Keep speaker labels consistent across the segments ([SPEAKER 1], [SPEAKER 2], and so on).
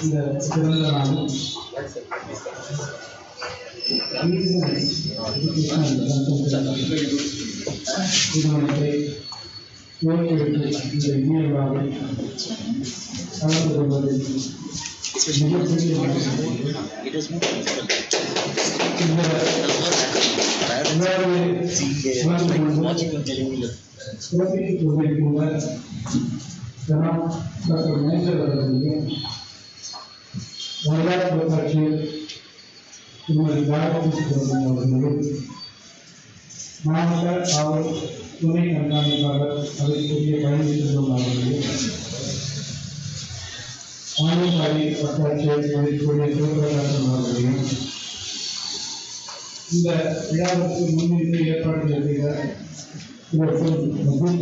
[SPEAKER 1] இந்த சிறந்த நாளும் நிறுவனத்தை துவக்கிவிட்டு இந்த இணையவாக கலந்து கொள்வதில் மிகப்பெரிய சிறப்பித்துக் கொண்டிருக்கின்ற டாக்டர் மேஜர் அவர்களையும் வரலாற்று கட்சியில் திருமதி காயத்ரி அவர்களையும் மாவட்ட காவல் துணை கண்காணிப்பாளர் அதற்குரிய பழனி செல்வம் அவர்களையும் ஆணையவாடி வட்டாட்சியர் அதற்குரிய சிவபிரகாசம் அவர்களையும் இந்த விழாவிற்கு முன்னின்று ஏற்பாடு செய்த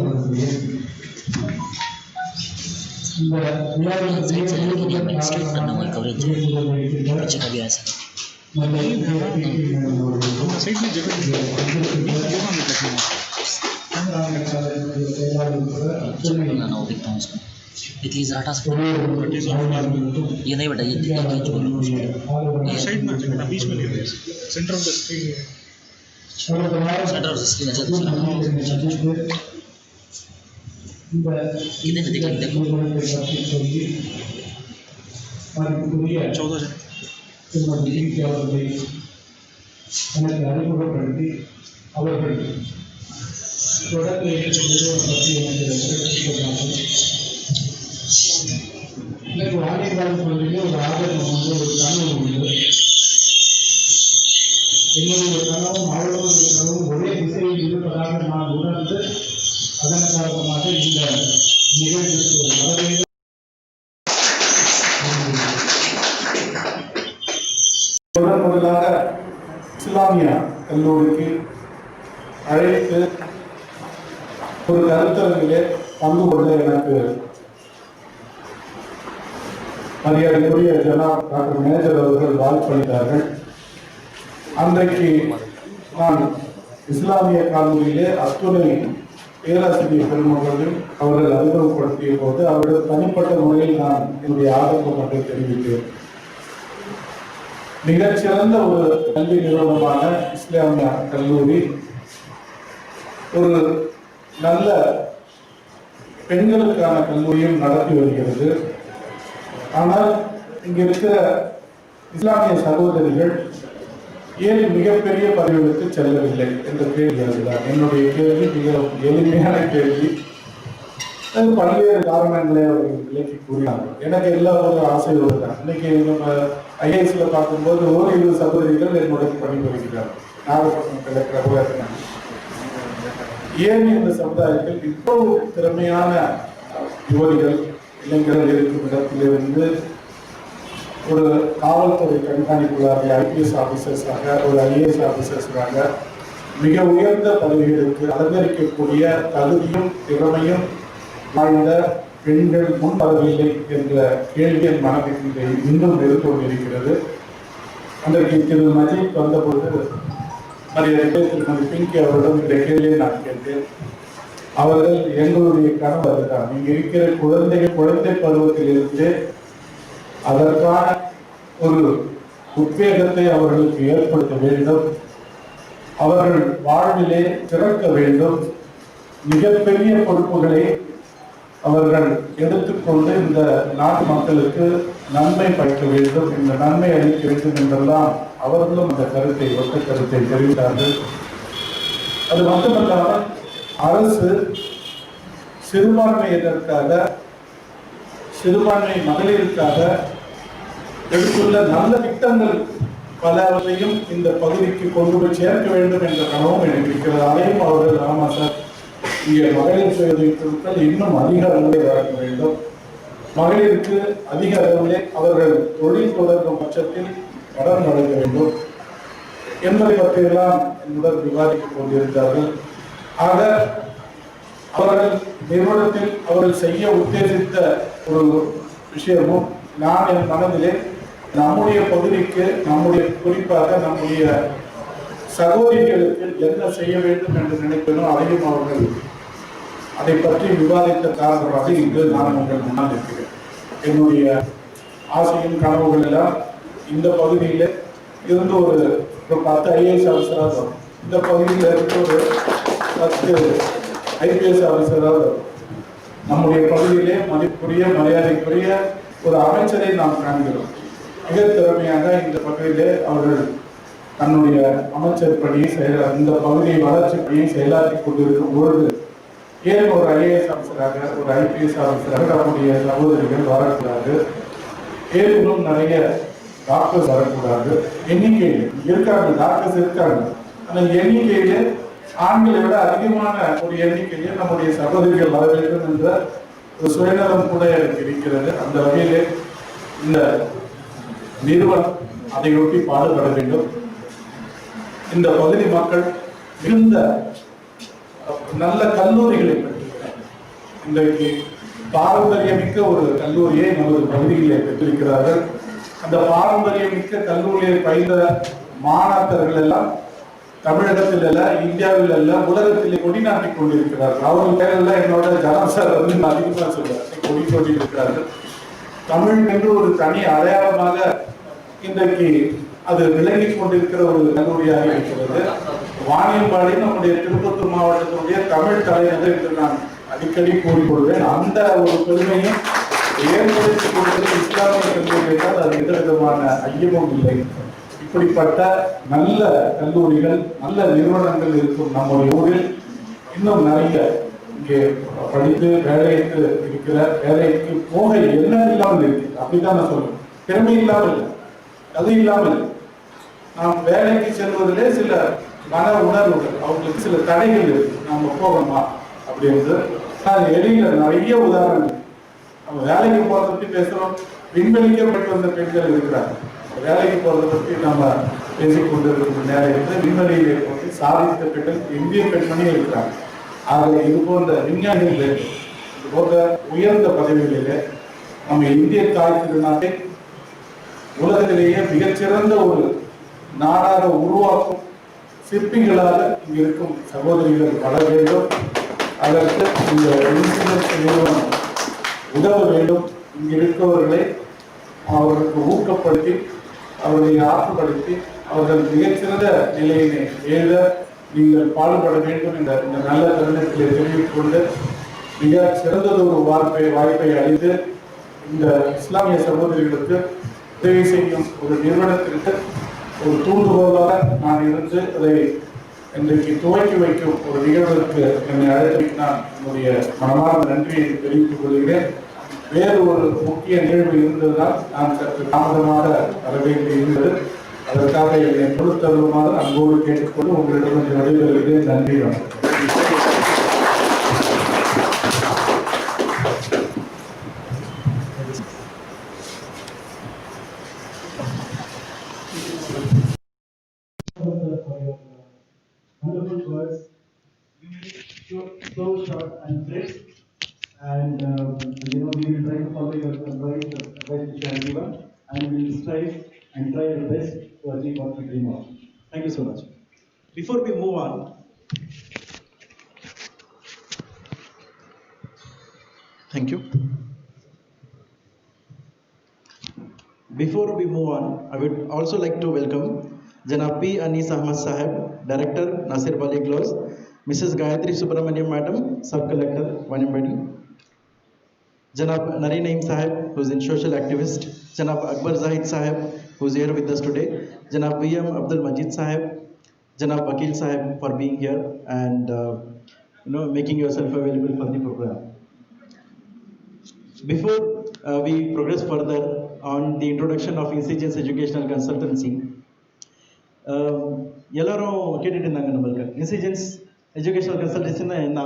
[SPEAKER 1] அவர்களையும் இந்த
[SPEAKER 2] ये नहीं बेटा, ये साइड में बेटा, बीच में नहीं, centre of the screen, centre of the screen. अच्छा कितने देखो 14
[SPEAKER 1] எனக்கு அறிமுகப்படுத்தி அவர்கள் தொடர்ந்து பற்றி எனக்கு ஆணையக்காரர் சொல்லிட்டு ஒரு ஆதரவு வந்து ஒரு கனவு உண்டு. என்னுடைய கனவும் அவர்களுடைய கனவும் ஒரே திசையில் இருப்பதாக நான் உணர்ந்து அதன் காரணமாக இந்த நிகழ்ச்சிக்கு வரவேற்பு
[SPEAKER 3] முதலாக இஸ்லாமிய கல்லூரிக்கு அழைத்து ஒரு கருத்தரங்கிலே பங்கு கொள்ள எனக்கு மரியாதைக்குரிய ஜனாப் டாக்டர் மேஜர் அவர்கள் வாய்ப்பளித்தார்கள். அன்றைக்கு நான் இஸ்லாமிய கல்லூரியிலே அத்துணை பேராசிரியர் பெருமக்களையும் அவர்கள் அறிமுகப்படுத்திய போது அவர்கள் தனிப்பட்ட முறையில் நான் என்னுடைய ஆதரவு மட்டும் தெரிவித்தேன். மிகச்சிறந்த ஒரு கல்வி நிறுவனமான இஸ்லாமிய கல்லூரி ஒரு நல்ல பெண்களுக்கான கல்லூரியும் நடத்தி வருகிறது. ஆனால் இங்க இருக்கிற இஸ்லாமிய சகோதரிகள் ஏன் மிகப்பெரிய பதவிகளுக்கு செல்லவில்லை என்ற கேள்வி அதுதான் என்னுடைய கேள்வி. மிக எளிமையான கேள்வி. அது பல்வேறு காரணங்களை அவர்கள் விலக்கி கூறினார்கள். எனக்கு எல்லா ஒரு ஆசையோடு தான். இன்னைக்கு நம்ம ஐஏஎஸ்ல பார்க்கும்போது ஓரிரு சகோதரிகள் என்னுடன் பணிபுரிகிறார்கள். நாகப்பட்டினம் கலெக்டராக. ஏன் இந்த சமுதாயத்தில் இவ்வளவு திறமையான யுவதிகள் இளைஞர்கள் இருக்கும் இடத்திலிருந்து ஒரு காவல்துறை கண்காணிப்பாளர்கள், ஐபிஎஸ் ஆபீசர்ஸாக, ஒரு ஐஏஎஸ் ஆபீசர்ஸாக மிக உயர்ந்த பதவிகளுக்கு அலங்கரிக்கக்கூடிய தகுதியும் திறமையும் வாழ்ந்த பெண்கள் முன் வரவில்லை என்ற கேள்வி என் மனதில் இன்னும் எதிர்கொண்டிருக்கிறது. அன்றைக்கு திரு மஜீத் வந்தபோது மரியாதை திருமதி பிங்கி அவரிடம் இந்த கேள்வியை நான் கேட்டேன். அவர்கள் எங்களுடைய கனவு அதுதான். நீங்க இருக்கிற குழந்தை பருவத்திலிருந்து அதற்கான ஒரு உத்வேகத்தை அவர்களுக்கு ஏற்படுத்த வேண்டும். அவர்கள் வாழ்விலே திறக்க வேண்டும். மிகப்பெரிய பொறுப்புகளை அவர்கள் எடுத்துக்கொண்டு இந்த நாட்டு மக்களுக்கு நன்மை பயக்க வேண்டும், இந்த நன்மை அளிக்க வேண்டும் என்றெல்லாம் அவர்களும் அந்த கருத்தை, ஒத்த கருத்தை தெரிவித்தார்கள். அது மட்டுமல்லாமல் அரசு சிறுபான்மையினருக்காக, சிறுபான்மை மகளிருக்காக எடுத்துள்ள நல்ல திட்டங்கள் பலவற்றையும் இந்த பகுதிக்கு கொண்டு போய் சேர்க்க வேண்டும் என்ற கனவும் எனக்கு இருக்கிறது. அதையும் அவர்கள் ஆமா சார், இங்கே மகளிர் சுயதொழில் இன்னும் அதிக அளவில் வழங்க வேண்டும். மகளிருக்கு அதிக அளவிலே அவர்கள் தொழில் தொடங்கும் பட்சத்தில் கடன் வழங்க வேண்டும் என்பதை பற்றியெல்லாம் என்னுடன் விவாதித்துக் கொண்டிருந்தார்கள். ஆக அவர்கள் நிறுவனத்தில் அவர்கள் செய்ய உத்தேசித்த ஒரு விஷயமும் நான் என் மனதிலே நம்முடைய பகுதிக்கு, நம்முடைய குறிப்பாக நம்முடைய சகோதரிகளுக்கு என்ன செய்ய வேண்டும் என்று நினைப்பேனோ அதையும் அவர்கள் அதை பற்றி விவாதித்த காரணமாக இன்று நான் உங்கள் முன்னால் இருக்கிறேன். என்னுடைய ஆசையும் கனவுகள் எல்லாம் இந்த பகுதியில் இருந்து ஒரு 10 ஐஏஎஸ் ஆஃபீஸராக வரும். இந்த பகுதியில் இருந்து ஒரு 10 ஐபிஎஸ் ஆஃபீஸராக வரும். நம்முடைய பகுதியிலே மதிப்புரிய மரியாதைக்குரிய ஒரு அமைச்சரை நாம் காண்கிறோம். மிக திறமையாக இந்த பகுதியிலே அவர்கள் தன்னுடைய அமைச்சர் பணியை இந்த பகுதியை வளர்ச்சி பணியை செயலாற்றி கொண்டிருக்கும் பொழுது ஏன் ஒரு ஐஏஎஸ் ஆஃபீஸராக ஒரு ஐபிஎஸ் ஆஃபீஸராக நம்முடைய சகோதரிகள் வரக்கூடாது? ஏன் இன்னும் நிறைய டாக்டர்ஸ் வரக்கூடாது? எண்ணிக்கையில் இருக்காங்க, டாக்டர்ஸ் இருக்காங்க, ஆனால் எண்ணிக்கையில ஆண்களை விட அதிகமான ஒரு எண்ணிக்கையில் நம்முடைய சகோதரிகள் வர வேண்டும் என்ற ஒரு சுயநலம் கூட எனக்கு இருக்கிறது. அந்த வகையிலே இந்த நிறுவனம் அதையொட்டி பாடுபட வேண்டும். இந்த பகுதி மக்கள் மிகுந்த நல்ல கல்லூரிகளை பெற்றிருக்கிறார். இன்றைக்கு பாரம்பரியமிக்க ஒரு கல்லூரியை நமது பகுதியிலே பெற்றிருக்கிறார்கள். அந்த பாரம்பரியமிக்க கல்லூரியை பயின்ற மாணாக்கர்கள் எல்லாம் தமிழகத்தில் அல்ல, இந்தியாவில் அல்ல, உலகத்திலே கொடி நாட்டிக் கொண்டிருக்கிறார்கள். அவர்கள் பேரெல்லாம் என்னோட ஜனசார் வந்து அதிகமாக சொல்றார், கொடி கொண்டிருக்கிறார்கள். தமிழ் என்று ஒரு தனி அடையாளமாக இன்றைக்கு அது விளங்கிக் கொண்டிருக்கிற ஒரு கல்லூரியாக இருக்கிறது. வாணியம்பாடி நம்முடைய திருப்பத்தூர் மாவட்டத்தினுடைய தமிழ் தலைநகர் என்று நான் அடிக்கடி கூறிக்கொள்வேன். அந்த ஒரு பெருமையும் ஏற்படுத்தி கொடுப்பது இஸ்லாமிய கல்லூரி என்றால் அது எந்த விதமான ஐயமும் இல்லை. இப்படிப்பட்ட நல்ல கல்லூரிகள், நல்ல நிறுவனங்கள் இருக்கும் நம்முடைய ஊரில் இன்னும் நிறைய இங்கே படித்து வேலைக்கு இருக்கிற, வேலைக்கு போக எண்ணம் இல்லாமல் இருக்கு. அப்படிதான் நான் சொல்லுவேன். திறமை இல்லாமல், அது இல்லாமல் நாம் வேலைக்கு செல்வதிலே சில மன உணர்வுகள், அவங்களுக்கு சில தடைகள் இருக்கு. நம்ம போகணுமா அப்படின்றது எளிய நிறைய உதாரணங்கள். நம்ம வேலைக்கு போறதை பற்றி பேசுறோம். விண்வெளிக்கப்பட்டு வந்த பெண்கள் இருக்கிறாங்க. வேலைக்கு போறதை பற்றி நம்ம பேசிக்கொண்டிருக்கும் நேரத்தில் விண்வெளியை பற்றி சாதித்த பெண்கள் இந்திய பெண்மணியும் இருக்கிறாங்க. ஆக இது போன்ற விஞ்ஞானிகள், இது போன்ற உயர்ந்த பதவிகளிலே நம்ம இந்திய தாய் திருநாட்டை உலகத்திலேயே மிகச்சிறந்த ஒரு நாடாக உருவாக்கும் சிற்பிகளாக இங்கு இருக்கும் சகோதரிகள் வளர வேண்டும். அதற்கு இந்த இன்சூரன்ஸ் நிறுவனம் உதவ வேண்டும். இங்கு இருப்பவர்களை அவர்களுக்கு ஊக்கப்படுத்தி, அவர்களை ஆற்றுப்படுத்தி, அவர்கள் மிகச்சிறந்த நிலையினை எழுத நீங்கள் பாடுபட வேண்டும் என்ற இந்த நல்ல தருணத்திலே தெரிவித்துக் கொண்டு மிக சிறந்ததொரு வாய்ப்பை அளித்து இந்த இஸ்லாமிய சகோதரிகளுக்கு உதவி செய்யும் ஒரு நிறுவனத்திற்கு ஒரு தூண்டுகோலாக நான் இருந்து அதை இன்றைக்கு துவக்கி வைக்கும் ஒரு நிகழ்வுக்கு என்னை அழைத்து நான் என்னுடைய மனமார்ந்த நன்றியை தெரிவித்துக் கொள்கிறேன். வேறு ஒரு முக்கிய நிகழ்வு இருந்ததுதான் நான் சற்று தாமதமாக வர வேண்டி இருந்தது. அதற்காக என்னை பொறுத்தருமாறு அன்போடு கேட்டுக்கொண்டு உங்களிடம் விடைபெறுகிறேன். நன்றி.
[SPEAKER 1] Wonderful words, so short and crisp, and we will try to follow your advice which you have given, and we will strive and try our best to achieve what we dream of. Thank you so much. Before we move on, thank you. Before we move on, I would also like to welcome Janab P. Anis Ahmad Sahib, Director, Nasir Bali Close, Mrs. Gayatri Subramaniam Madam, Sub-Collector, Vanimbadi, Janab Narinaim Sahib, who is a social activist, Janab Akbar Zahid Sahib, who is here with us today, Janab V.M. Abdul Majid Sahib, Janab Vakil Sahib for being here and making yourself available for the program. Before we progress further on the introduction of Insigence Educational Consultancy, எல்லாரும் கேட்டுட்டு இருந்தாங்க நம்மளுக்கு இன்சிஜென்ஸ் educational கன்சல்டன்சின்னா என்ன,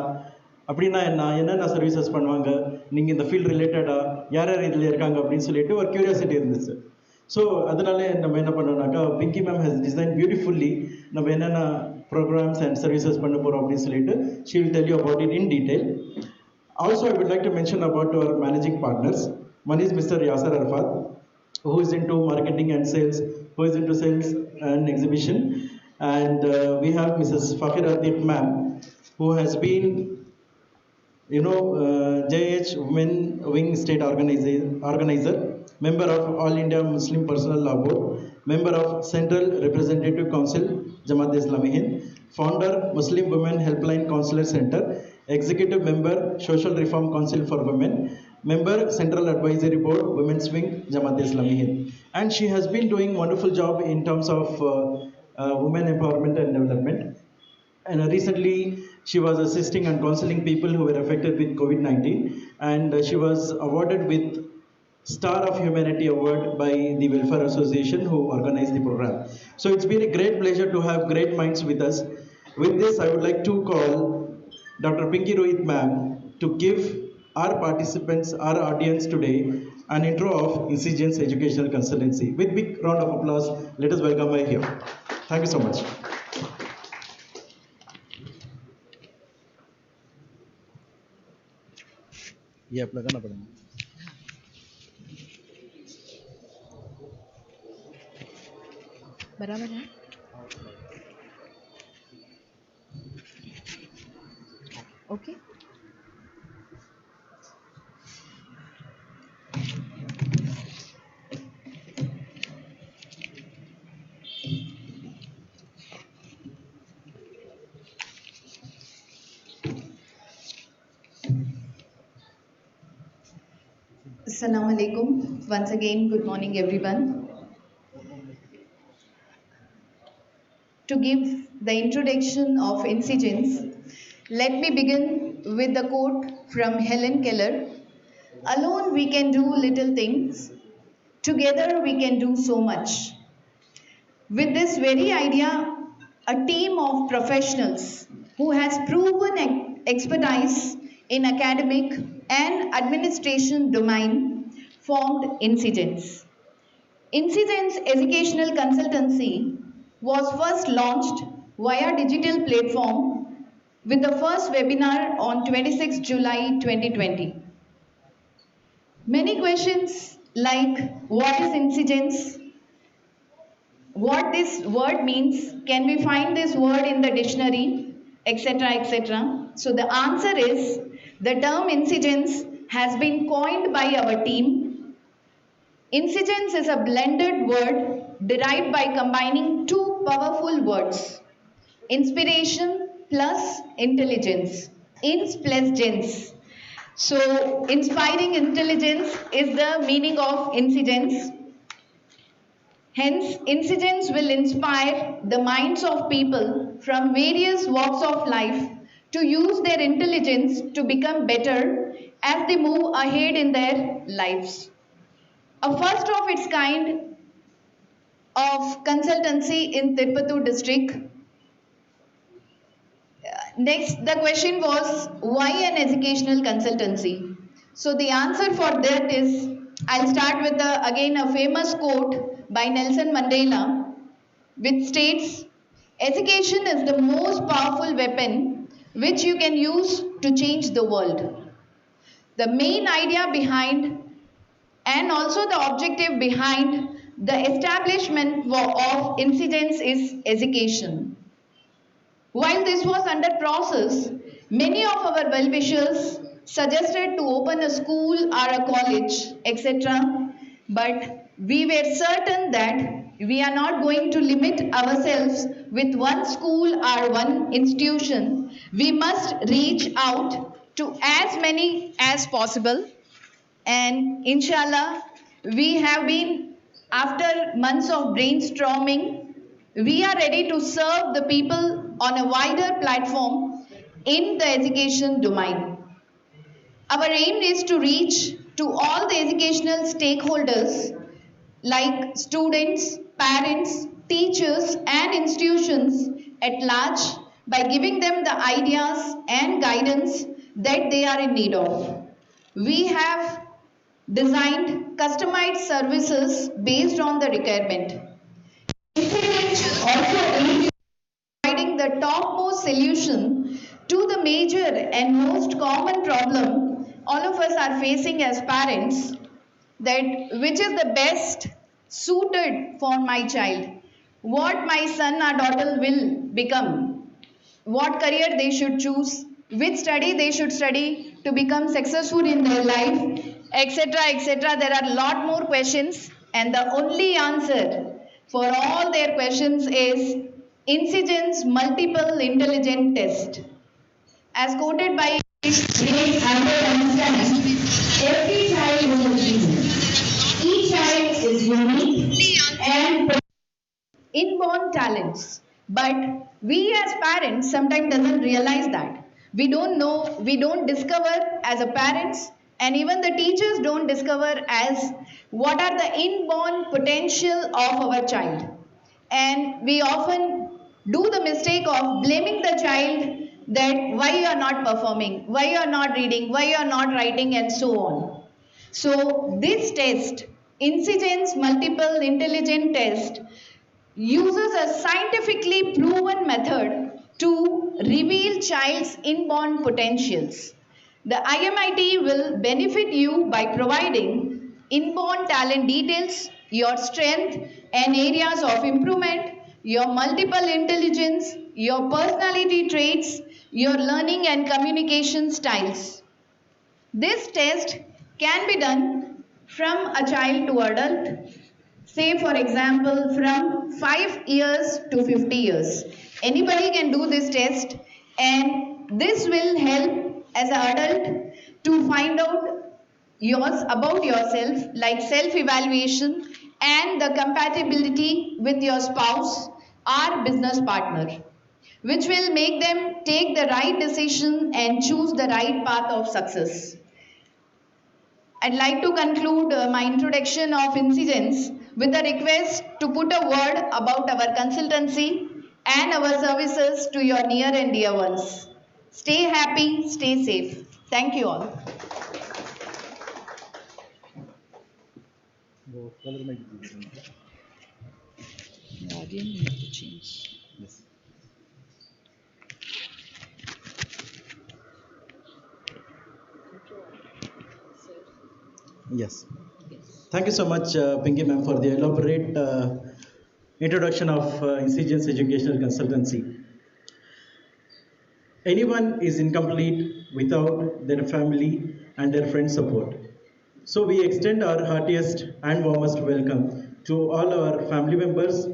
[SPEAKER 1] அப்படின்னா என்னென்ன services பண்ணுவாங்க, நீங்கள் இந்த ஃபீல்டு ரிலேட்டடாக யார் யார் இதில் இருக்காங்க அப்படின்னு சொல்லிட்டு ஒரு கியூரியாசிட்டி இருந்துச்சு. ஸோ அதனால நம்ம என்ன பண்ணோம்னாக்கா, Pinky ma'am has design beautifully நம்ம என்னென்ன ப்ரோக்ராம்ஸ் அண்ட் சர்வீசஸ் பண்ண போகிறோம் அப்படின்னு சொல்லிட்டு she will tell you about it in detail. Also, I would like to mention about our managing partners. One is Mr. Yasser Arafat, who is into marketing and sales, who is into sales and exhibition. And we have Mrs. Fakir Atif ma'am, who has been, JH Women Wing State organizer, member of All India Muslim Personal Law Board, member of Central Representative Council, Jamaat Islami Hind, founder Muslim Women Helpline Counselor Center, executive member Social Reform Council for Women, member Central Advisory Board, Women's Wing, Jamaat Islami Hind. And she has been doing wonderful job in terms of women empowerment and development. And recently, she was assisting and counseling people who were affected with COVID-19, and she was awarded with Star of Humanity Award by the Welfare Association who organized the program. So it's been a great pleasure to have great minds with us. With this, I would like to call Dr. Pinky Rohit ma'am to give our participants, our audience today, an intro of Insigence Educational Consultancy. With big round of applause, let us welcome her here. Thank you so much. ये आप लगाना पड़ेगा.
[SPEAKER 4] बराबर है. Okay.
[SPEAKER 5] Assalamu alaikum. Once again, good morning everyone. To give the introduction of Insigence, let me begin with the quote from Helen Keller. Alone we can do little things, together we can do so much. With this very idea, a team of professionals who has proven expertise in academic and administration domain formed Insigence. Insigence Educational Consultancy was first launched via digital platform with the first webinar on 26 July 2020. Many questions like what is Insigence, what this word means, can we find this word in the dictionary, etc., etc. So the answer is the term Insigence has been coined by our team. Insigence is a blended word derived by combining two powerful words, inspiration plus intelligence, ins plus gens. So inspiring intelligence is the meaning of Insigence. Hence, Insigence will inspire the minds of people from various walks of life to use their intelligence to become better as they move ahead in their lives. A first of its kind of consultancy in Tirupattur district. Next, the question was, why an educational consultancy? So the answer for that is, I'll start with again a famous quote by Nelson Mandela, which states, education is the most powerful weapon which you can use to change the world. The main idea behind and also the objective behind the establishment of Insigence is education. While this was under process, many of our well-wishers suggested to open a school or a college, etc. But we were certain that we are not going to limit ourselves with one school or one institution. We must reach out to as many as possible. And inshallah, we have been, after months of brainstorming, we are ready to serve the people on a wider platform in the education domain. Our aim is to reach to all the educational stakeholders like students, parents, teachers and institutions at large by giving them the ideas and guidance that they are in need of. We have designed customized services based on the requirement. Also aims providing the topmost solution to the major and most common problem all of us are facing as parents, that which is the best suited for my child, what my son or daughter will become, what career they should choose, which study they should study to become successful in their life, etc., etc. There are a lot more questions, and the only answer for all their questions is Insigence Multiple Intelligent Test. As quoted by Vivek, I will understand every child is a genius. Each child is unique and inborn talents. But we as parents sometimes doesn't realize that. We don't know, we don't discover as a parents, and even the teachers don't discover as what are the inborn potential of our child. And we often do the mistake of blaming the child that why you are not performing, why you are not reading, why you are not writing, and so on. So this test, Insigence Multiple Intelligent Test, uses a scientifically proven method to reveal child's inborn potentials. The IMIT will benefit you by providing inborn talent details, your strength and areas of improvement, your multiple intelligence, your personality traits, your learning and communication styles. This test can be done from a child to adult, say for example from 5 years to 50 years. Anybody can do this test, and this will help as an adult to find out about yourself, like self-evaluation and the compatibility with your spouse or business partner, which will make them take the right decision and choose the right path of success. I'd like to conclude my introduction of Insigence with a request to put a word about our consultancy and our services to your near and dear ones. Stay happy, stay safe. Thank you all.
[SPEAKER 1] Yes. Thank you so much, Pinky ma'am, for the elaborate introduction of Insigence Educational Consultancy. Anyone is incomplete without their family and their friends' support. So we extend our heartiest and warmest welcome to all our family members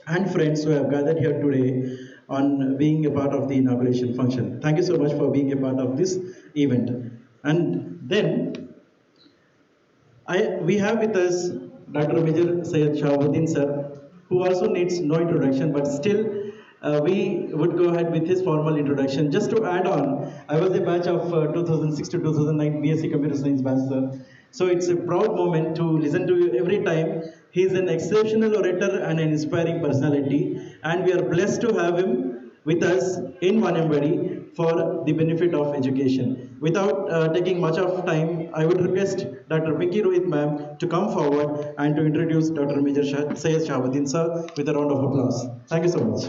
[SPEAKER 1] and friends who have gathered here today on being a part of the inauguration function. Thank you so much for being a part of this event. And then we have with us Dr. Major Syed Shahabuddin sir, who also needs no introduction, but still we would go ahead with his formal introduction. Just to add on, I was a batch of 2006 to 2009 BSc Computer Science batch, sir. So it's a proud moment to listen to you every time. He's an exceptional orator and an inspiring personality, and we are blessed to have him with us in Vanambadi for the benefit of education. Without taking much of time, I would request Dr. Pinky Rohit ma'am to come forward and to introduce Dr. Major Syed Shahabuddin sir with a round of applause. Thank you so much.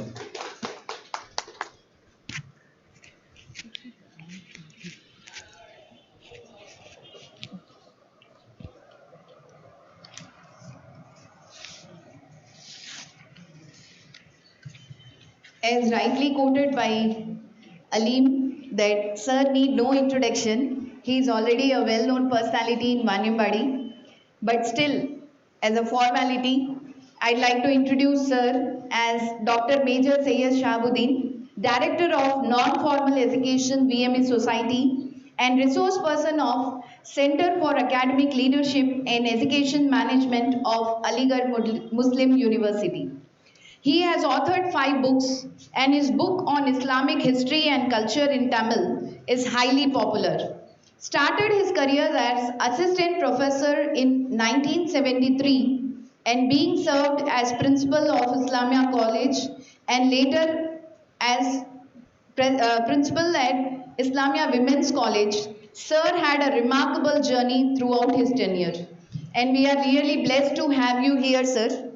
[SPEAKER 5] As rightly quoted by Aleem, that sir need no introduction. He is already a well-known personality in Vanambadi. But still, as a formality, I'd like to introduce sir as Dr. Major Syed Shahabuddin, Director of Non-Formal Education VME Society and resource person of Center for Academic Leadership and Education Management of Aligarh Muslim University. He has authored 5 books, and his book on Islamic history and culture in Tamil is highly popular. Started his career as assistant professor in 1973 and being served as principal of Islamia College and later as principal at Islamia Women's College. Sir had a remarkable journey throughout his tenure, and we are really blessed to have you here, sir.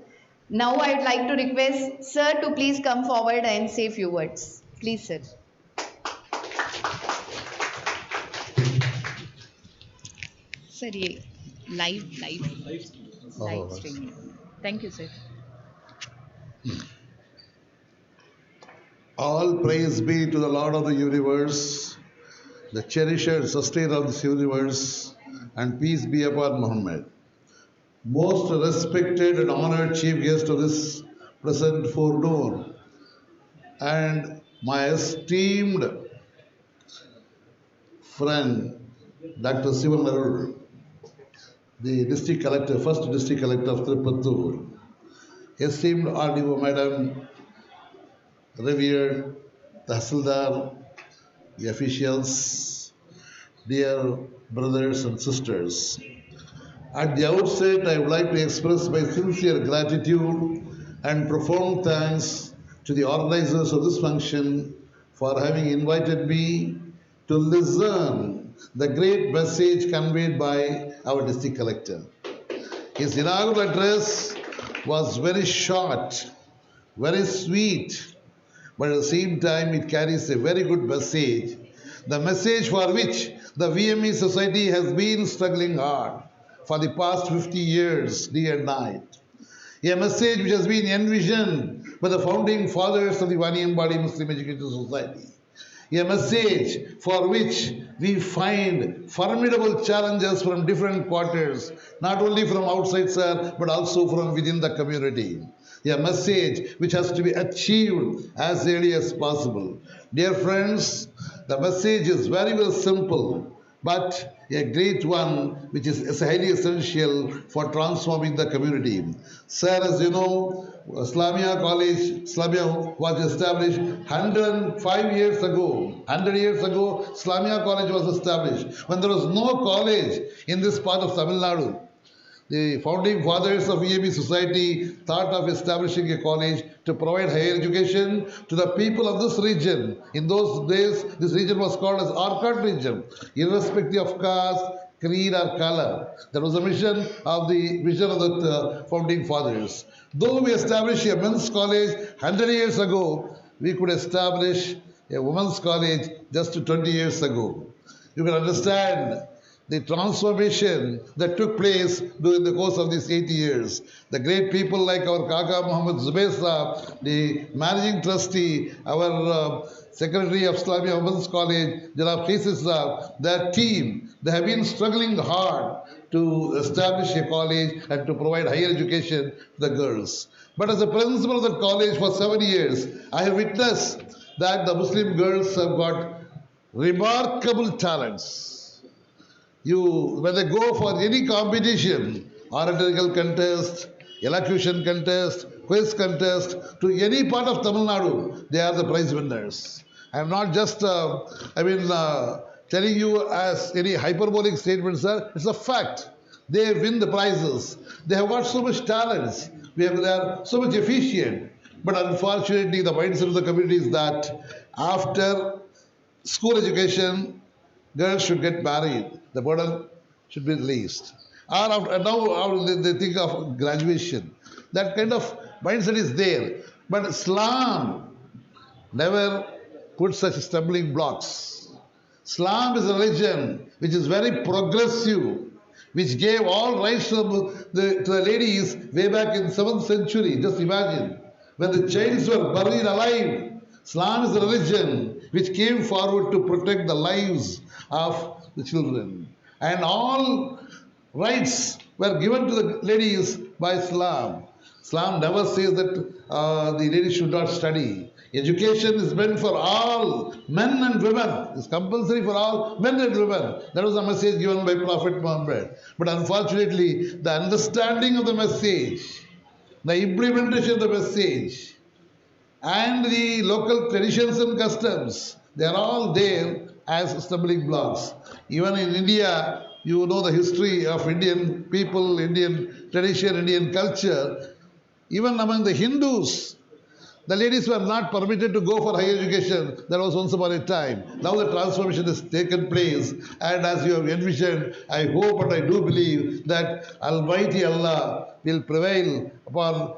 [SPEAKER 5] Now I would like to request sir to please come forward and say a few words. Please, sir. Sir, live streaming. Thank you, sir.
[SPEAKER 4] All praise be to the Lord of the universe, the cherisher, sustainer of this universe, and peace be upon Muhammad. Most respected and honored chief guest of this present forenoon, and my esteemed friend, Dr. Sivan Arul, the district collector, first district collector of Tirupattur, esteemed RDO Madam, revered Tahsildar, the officials, dear brothers and sisters. At the outset, I would like to express my sincere gratitude and profound thanks to the organizers of this function for having invited me to listen the great message conveyed by our district collector. His inaugural address was very short, very sweet, but at the same time it carries a very good message, the message for which the VME society has been struggling hard for the past 50 years, day and night. A message which has been envisioned by the founding fathers of the Vaniyambadi Muslim Educational Society. A message for which we find formidable challenges from different quarters, not only from outside, sir, but also from within the community. A message which has to be achieved as early as possible. Dear friends, the message is very well simple, but a great one which is highly essential for transforming the community. Sir, as you know, Islamia College, Islamia was established 105 years ago. 100 years ago, Islamia College was established. When there was no college in this part of Tamil Nadu, the founding fathers of VME society thought of establishing a college to provide higher education to the people of this region. In those days, this region was called as Arcot region, irrespective of caste, creed or color. That was the vision of the founding fathers. Though we established a men's college 100 years ago, we could establish a women's college just 20 years ago. You can understand the transformation that took place during the course of these 80 years. The great people like our Kaka Muhammad Zubair Saab, the managing trustee, our secretary of Islamia Women's College, Janab Khasis Saab, their team, they have been struggling hard to establish a college and to provide higher education to the girls. But as a principal of the college for 7 years, I have witnessed that the Muslim girls have got remarkable talents. When they go for any competition, oratorical contest, elocution contest, quiz contest, to any part of Tamil Nadu, they are the prize winners. I am not just, telling you as any hyperbolic statement, sir. It's a fact. They win the prizes. They have got so much talents. They are so much efficient. But unfortunately, the mindset of the community is that after school education, girls should get married. The burden should be released. Or now they think of graduation. That kind of mindset is there. But Islam never put such stumbling blocks. Islam is a religion which is very progressive, which gave all rights to the ladies way back in 7th century. Just imagine, when the childs were buried alive, Islam is a religion which came forward to protect the lives of the children. And all rights were given to the ladies by Islam. Islam never says that the ladies should not study. Education is meant for all men and women. It's compulsory for all men and women. That was the message given by Prophet Muhammad. But unfortunately, the understanding of the message, the implementation of the message, and the local traditions and customs, they are all there as stumbling blocks. Even in India, you know the history of Indian people, Indian tradition, Indian culture. Even among the Hindus, the ladies were not permitted to go for higher education. That was once upon a time. Now the transformation has taken place, and as you have envisioned, I hope and I do believe that Almighty Allah will prevail upon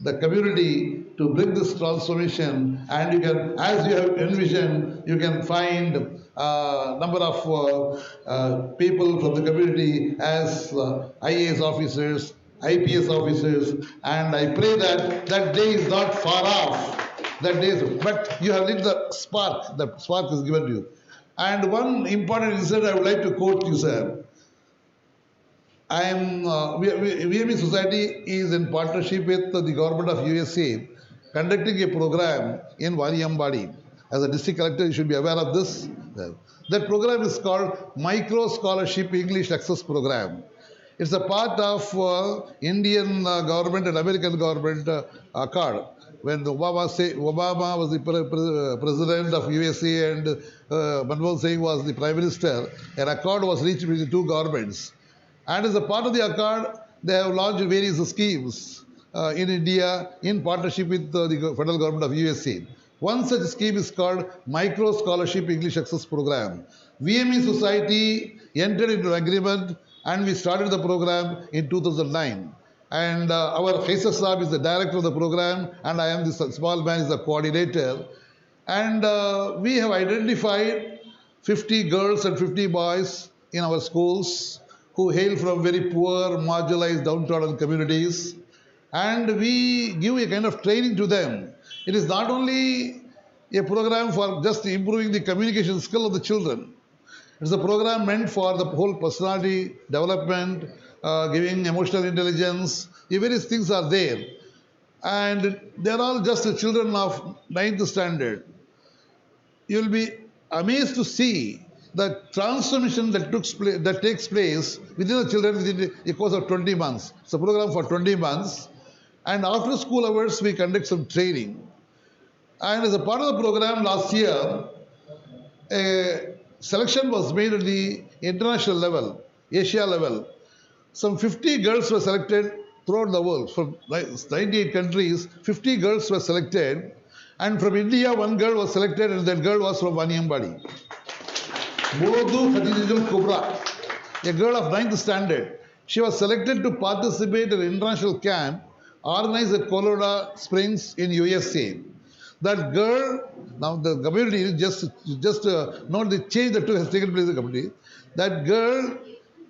[SPEAKER 4] the community to bring this transformation, and you can, as you have envisioned, you can find number of people from the community as IAS officers, IPS officers, and I pray that that day is not far off. That day is, but you have lit the spark is given to you. And one important incident I would like to quote you, sir. VME Society is in partnership with the government of USA conducting a program in Variambadi. As a district collector, you should be aware of this. That program is called Micro Scholarship English Access Program. It's a part of Indian government and American government accord. When Obama was the president of USA and Manmohan Singh was the prime minister, an accord was reached between the two governments. And as a part of the accord, they have launched various schemes in India in partnership with the federal government of USA. One such scheme is called Micro Scholarship English Access Program. VME Society entered into an agreement and we started the program in 2009. And our Faisal Saab is the director of the program and I am the small man is the coordinator. And we have identified 50 girls and 50 boys in our schools who hail from very poor, marginalized, downtrodden communities. And we give a kind of training to them. It is not only a program for just improving the communication skill of the children. It's a program meant for the whole personality development, giving emotional intelligence. Various things are there. And they're all just the children of 9th standard. You'll be amazed to see the transformation that takes place within the children within a course of 20 months. It's a program for 20 months. And after school hours, we conduct some training. And as a part of the program last year, a selection was made at the international level, Asia level. Some 50 girls were selected throughout the world. From 98 countries, 50 girls were selected. And from India, one girl was selected and that girl was from Vaniambadi. Modu Khadijul Kubra, a girl of 9th standard. She was selected to participate in an international camp organized at Colorado Springs in USA. That girl, now the community, just note the change that has taken place in the community. That girl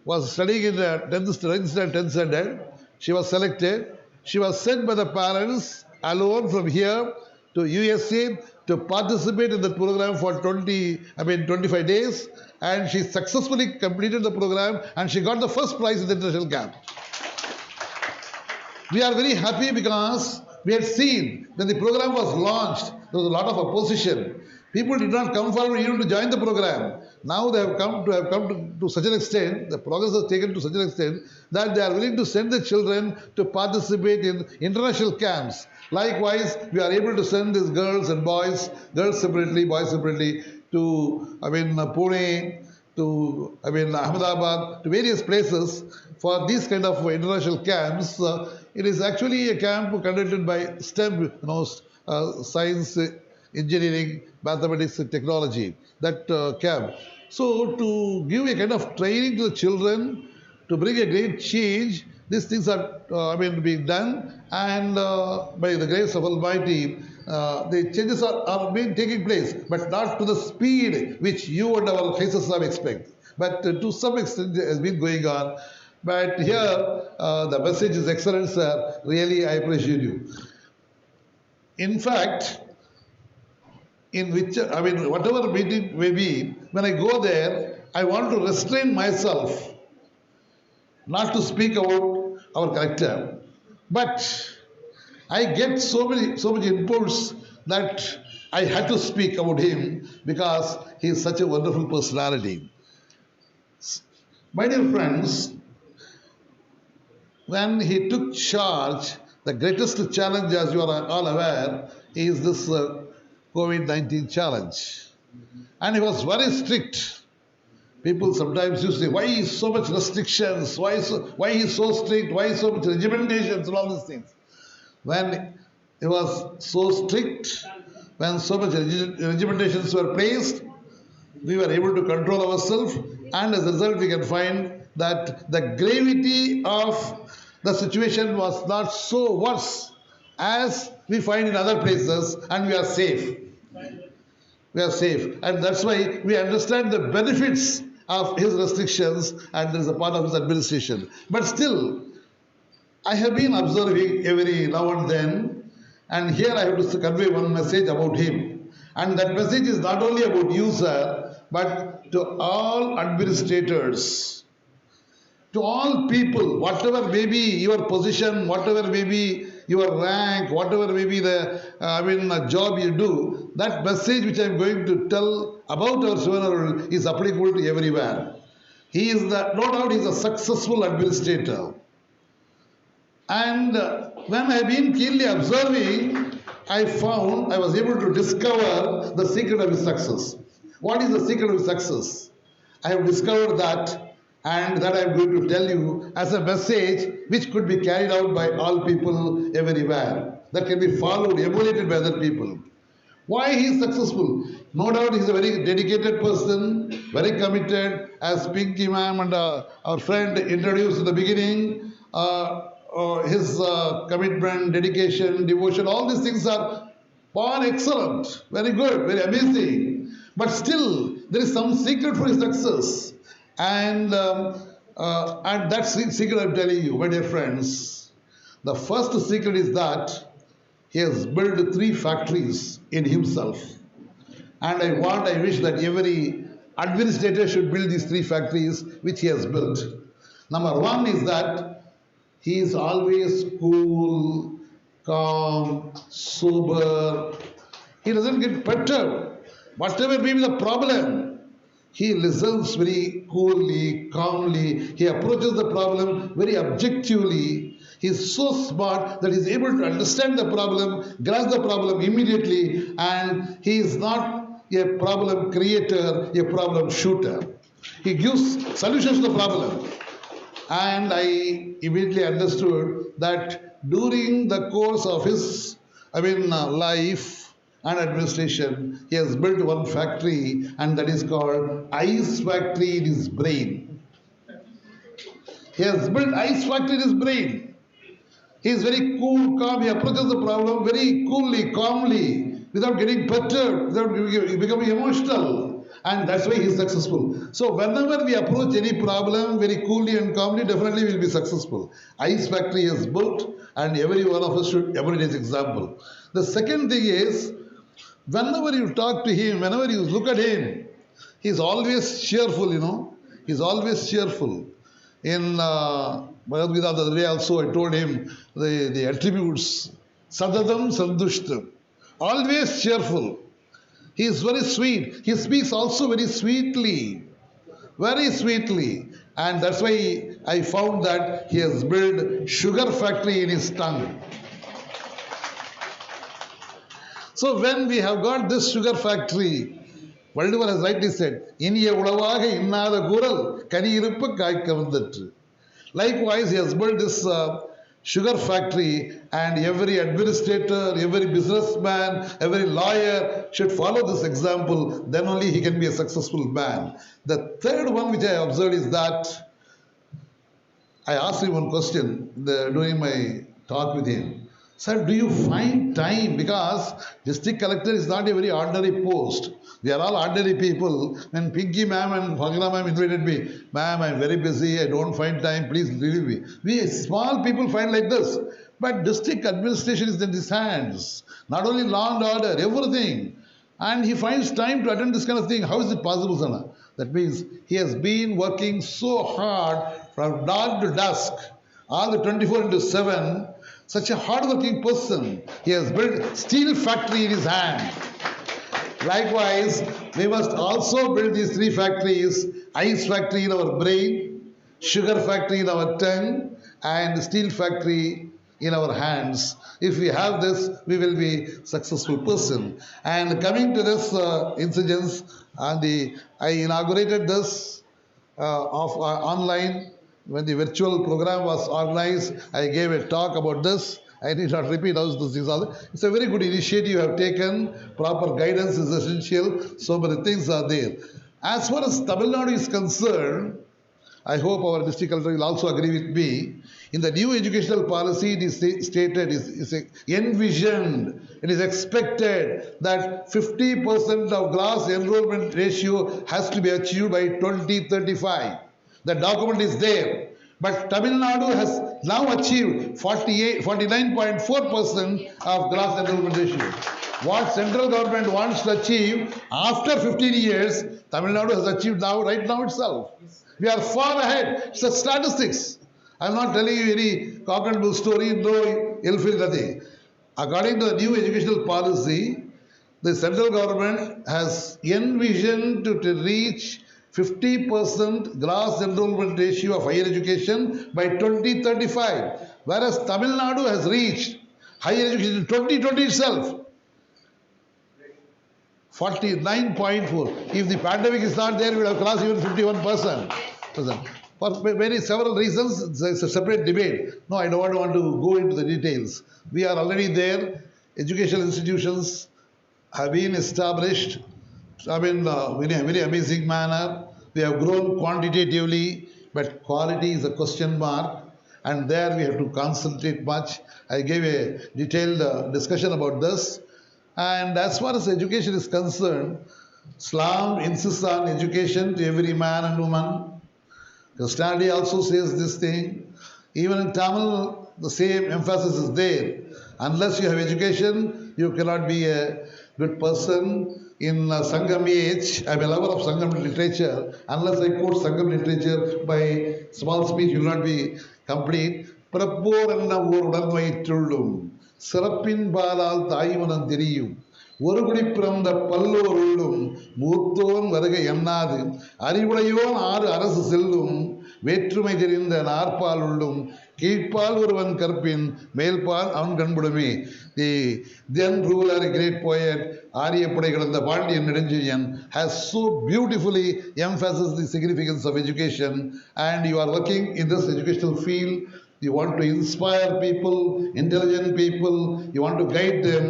[SPEAKER 4] was studying in the 10th standard. She was selected. She was sent by the parents alone from here to USA to participate in the program for 25 days. And she successfully completed the program and she got the first prize in the international camp. We are very happy because we had seen when the program was launched, there was a lot of opposition. People did not come forward even to join the program. Now they have come to such an extent, the progress has taken to such an extent that they are willing to send the children to participate in international camps. Likewise, we are able to send these girls and boys, girls separately, boys separately, to Pune, to Ahmedabad, to various places for these kind of international camps. It is actually a camp conducted by STEM, science, engineering, mathematics, and technology. That camp. So to give a kind of training to the children, to bring a great change, these things are being done, and by the grace of Almighty, the changes are being taking place, but not to the speed which you and our faces have expect. But to some extent it has been going on. But here the message is excellent, sir. Really, I appreciate you. In fact, whatever meeting may be, when I go there, I want to restrain myself not to speak about our character. But I get so much impulse that I had to speak about him because he is such a wonderful personality. My dear friends, when he took charge, the greatest challenge, as you are all aware, is this COVID-19 challenge. And he was very strict. People sometimes used to say, why so much restrictions? Why he is so strict? Why so much regimentations and all these things? When he was so strict, when so much regimentations were placed, we were able to control ourselves, and as a result we can find that the gravity of the situation was not so worse as we find in other places, and we are safe. We are safe, and that's why we understand the benefits of his restrictions, and there is a part of his administration. But still, I have been observing every now and then, and here I have to convey one message about him. And that message is not only about you, sir, but to all administrators. to all people, whatever may be your position, whatever may be your rank, whatever may be the job you do, that message which I am going to tell about our Sivan Arul is applicable to everywhere. He is no doubt, he is a successful administrator. And when I have been keenly observing, I was able to discover the secret of his success. What is the secret of his success? I have discovered that, and that I am going to tell you as a message which could be carried out by all people everywhere. That can be followed, emulated by other people. Why he is successful? No doubt he is a very dedicated person, very committed, as Pinky ma'am and our friend introduced in the beginning. His commitment, dedication, devotion, all these things are far excellent, very good, very amazing. But still, there is some secret for his success. And that secret I am telling you, my dear friends. The first secret is that he has built 3 factories in himself. And I wish that every administrator should build these 3 factories which he has built. Number 1 is that he is always cool, calm, sober. He doesn't get perturbed. Whatever may be the problem, he listens very coolly, calmly. He approaches the problem very objectively. He is so smart that he is able to understand the problem, grasp the problem immediately, and he is not a problem creator, a problem shooter. He gives solutions to the problem. And I immediately understood that during the course of his life and administration, he has built one factory, and that is called ice factory in his brain. He has built ice factory in his brain. He is very cool, calm. He approaches the problem very coolly, calmly, without getting perturbed, without becoming emotional. And that's why he is successful. So whenever we approach any problem very coolly and calmly, definitely we will be successful. Ice factory is built, and every one of us should emulate his example. The second thing is, whenever you talk to him, whenever you look at him, he is always cheerful, He is always cheerful. In Bhagavad Gita the other day also, I told him the attributes. Sadadam sandushtam. Always cheerful. He is very sweet. He speaks also very sweetly. Very sweetly. And that's why I found that he has built sugar factory in his tongue. So when we have got this sugar factory, Valdivar has rightly said, Iniya ulavaga innada kural kani iruppa kai kavandhattu. Likewise, he has built this sugar factory, and every administrator, every businessman, every lawyer should follow this example. Then only he can be a successful man. The third one which I observed is that I asked him one question during my talk with him. Sir, do you find time? Because district collector is not a very ordinary post. We are all ordinary people. When Pinky ma'am and Bhagana ma'am invited me, ma'am, I am very busy, I don't find time, please relieve me. We small people find like this. But district administration is in his hands. Not only law and order, everything. And he finds time to attend this kind of thing. How is it possible, Sana? That means he has been working so hard from dawn to dusk, all the 24/7. Such a hard-working person. He has built steel factory in his hand. Likewise, we must also build these 3 factories: ice factory in our brain, sugar factory in our tongue, and steel factory in our hands. If we have this, we will be successful person. And coming to this insurgence, I inaugurated this online. When the virtual program was organized, I gave a talk about this. I need not repeat how this is all. It's a very good initiative you have taken. Proper guidance is essential. So many things are there. As far as Tamil Nadu is concerned, I hope our district collector will also agree with me. In the new educational policy, it is stated, is envisioned, it is expected that 50% of gross enrollment ratio has to be achieved by 2035. The document is there. But Tamil Nadu has now achieved 49.4% of gross enrollment ratio. What central government wants to achieve after 15 years, Tamil Nadu has achieved now, right now itself. We are far ahead. It's the statistics. I'm not telling you any cock and bull story, no ill feel, nothing. According to the new educational policy, the central government has envisioned to reach 50% gross enrollment ratio of higher education by 2035, whereas Tamil Nadu has reached higher education in 2020 itself. 49.4. If the pandemic is not there, we would have crossed even 51%. For several reasons, it's a separate debate. No, I don't want to go into the details. We are already there. Educational institutions have been established, in a very amazing manner. We have grown quantitatively, but quality is a question mark, and there we have to concentrate much. I gave a detailed discussion about this. And as far as education is concerned, Islam insists on education to every man and woman. Christianity also says this thing. Even in Tamil, the same emphasis is there. Unless you have education, you cannot be a good person. In Sangam age, I am a lover of Sangam literature. Unless I quote Sangam literature by small speech, you will not be complete. சிறப்பின் பாலால் தாய்மனம் தெரியும் ஒரு குடி பிறந்த பல்லோர் உள்ளும் மூத்தோன் வருகை எண்ணாது அறிவுடையோன் ஆறு அரசு செல்லும் வேற்றுமை தெரிந்த நாற்பால் உள்ளும் கீழ்ப்பால் ஒருவன் கற்பின் மேல்பால் அவன் கண்படுமே. The then ruler, a great poet, ஆரியப்படை கடந்த Pandian Nedunchezhiyan has so beautifully emphasized the significance of education, and you are working in this educational field. You want to inspire people, intelligent people, you want to guide them,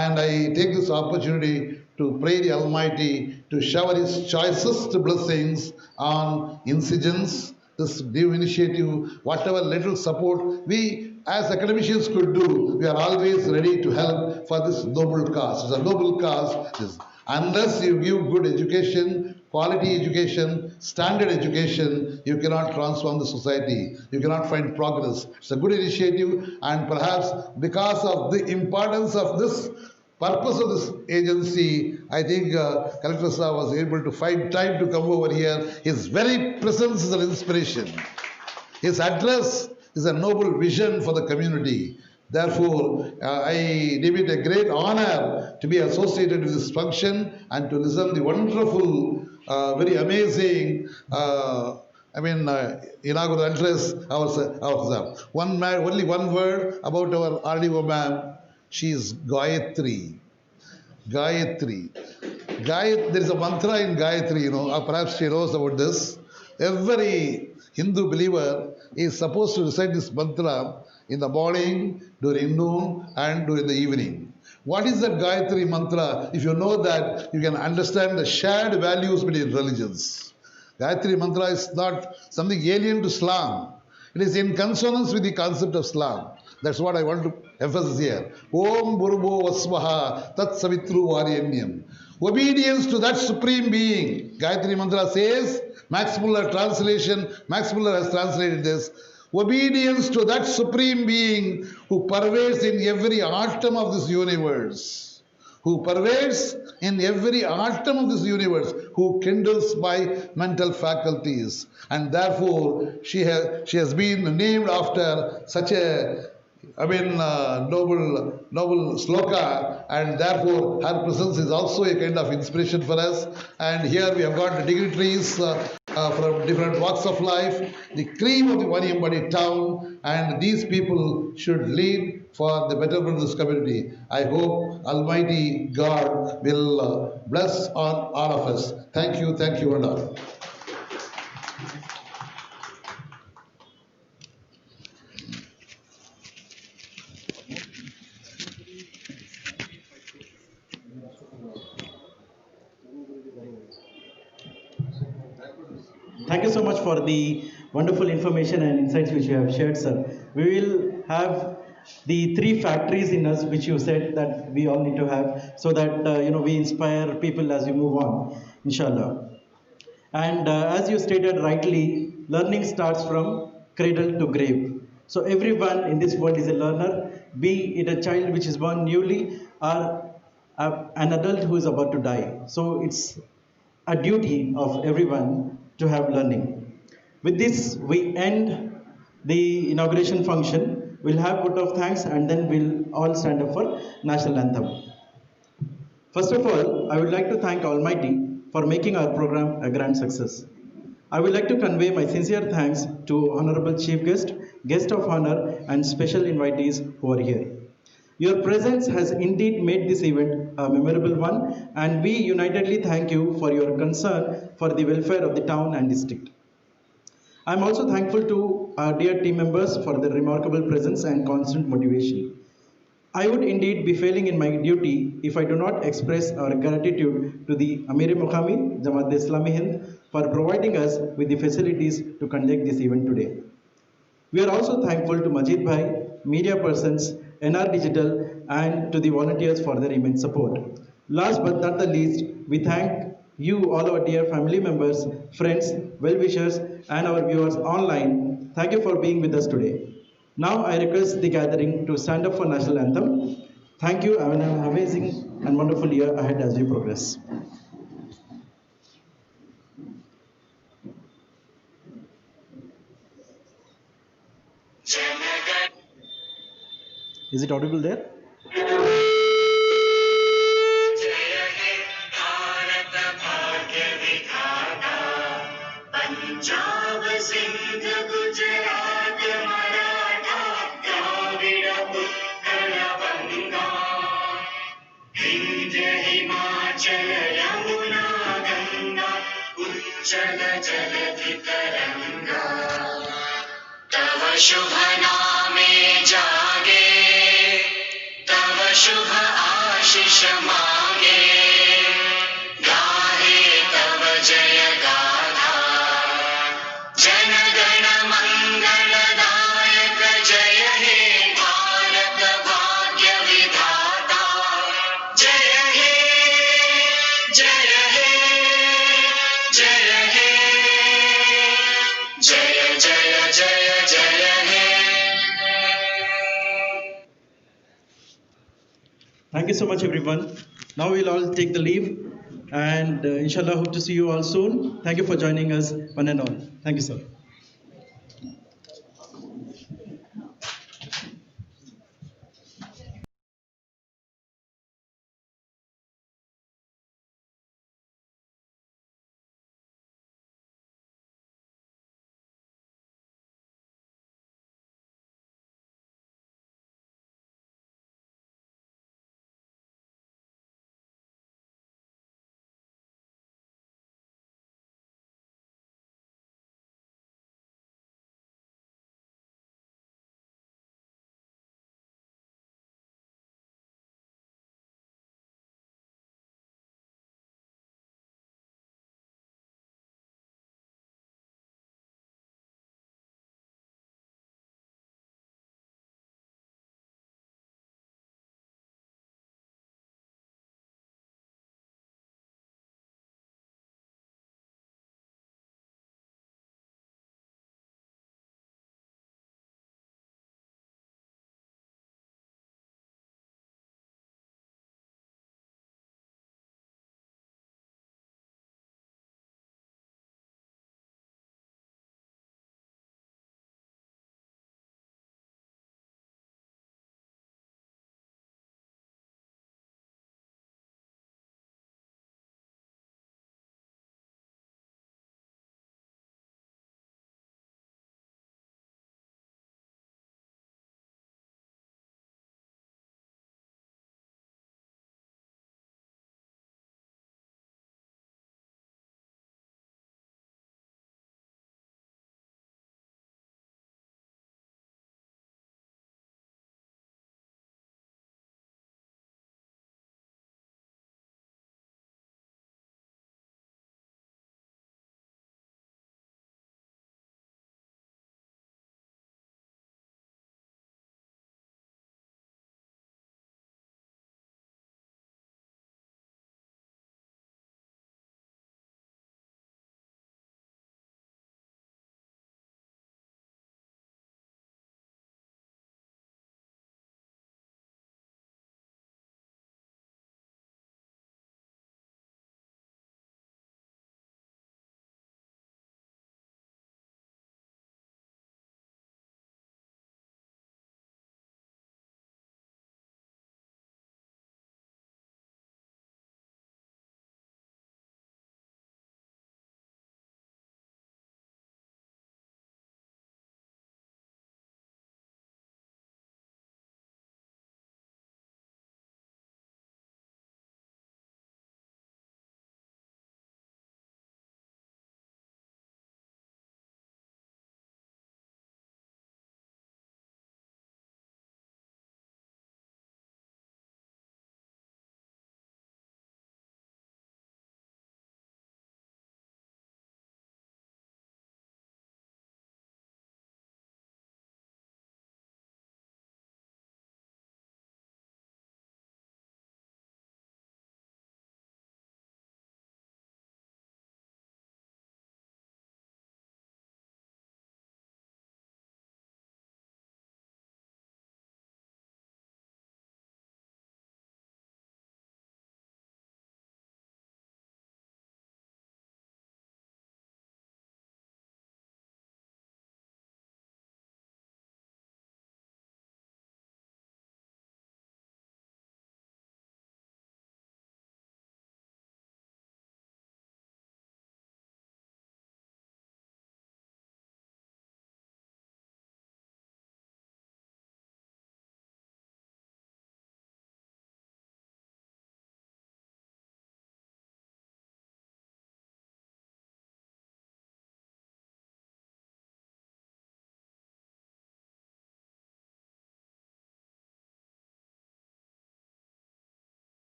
[SPEAKER 4] and I take this opportunity to pray the Almighty to shower His choicest blessings on Insigence, this new initiative, whatever little support we as academicians could do, we are always ready to help for this noble cause. It's a noble cause. Unless you give good education, quality education, standard education, you cannot transform the society. You cannot find progress. It's a good initiative, and perhaps because of the importance of this purpose of this agency, I think Collector Sir was able to find time to come over here. His very presence is an inspiration. His address is a noble vision for the community. Therefore, I deem it a great honor to be associated with this function and to listen to the wonderful, very amazing, inaugural address. Only one word about our RDO ma'am. She is Gayatri. Gayatri. There is a mantra in Gayatri, perhaps she knows about this. Every Hindu believer is supposed to recite this mantra in the morning, during noon, and during the evening. What is that Gayatri mantra? If you know that, you can understand the shared values between religions. Gayatri mantra is not something alien to Islam. It is in consonance with the concept of Islam. That's what I want to emphasize here. Om Burbo Vasvaha Tat Savitru Varyanyam. Obedience to that Supreme Being. Gayatri mantra says, Max Muller translation, Max Muller has translated this. Obedience to that Supreme Being who pervades in every atom of this universe. Who pervades in every atom of this universe. Who kindles my mental faculties. And therefore, she has been named after such a noble sloka, and therefore her presence is also a kind of inspiration for us. And here we have got the dignitaries from different walks of life, the cream of the Variambadi town, and these people should lead for the betterment of this community. I hope Almighty God will bless on all of us. Thank you and all.
[SPEAKER 1] Thank you so much for the wonderful information and insights which you have shared, sir. We will have the 3 factories in us which you said that we all need to have, so that we inspire people as we move on, inshallah. And as you stated rightly, learning starts from cradle to grave. So everyone in this world is a learner, be it a child which is born newly or an adult who is about to die. So it's a duty of everyone to have learning. With this, we end the inauguration function. We'll have vote of thanks and then we'll all stand up for national anthem. First of all, I would like to thank Almighty for making our program a grand success. I would like to convey my sincere thanks to Honorable Chief Guest, Guest of Honor, and special invitees who are here. Your presence has indeed made this event a memorable one, and we unitedly thank you for your concern for the welfare of the town and district. I am also thankful to our dear team members for their remarkable presence and constant motivation. I would indeed be failing in my duty if I do not express our gratitude to the Amir-e Muqami, Jamaat Islami Hind, for providing us with the facilities to conduct this event today. We are also thankful to Majid Bhai, media persons, NR Digital, and to the volunteers for their immense support. Last but not the least, we thank you, all our dear family members, friends, well-wishers, and our viewers online. Thank you for being with us today. Now I request the gathering to stand up for national anthem. Thank you. Have an amazing and wonderful year ahead as we progress. Is it audible there?
[SPEAKER 6] तव शुभ नामे जागे, तव शुभ आशीष मांगे, गाहे तव जय गाथा, जन गण मंगलदायक जय हे भारत भाग्य विधाता, जय हे जय हे जय हे जय जय जय जय हे.
[SPEAKER 1] Thank you so much, everyone. Now we'll all take the leave, and inshallah, hope to see you all soon. Thank you for joining us, one and all. Thank you, sir.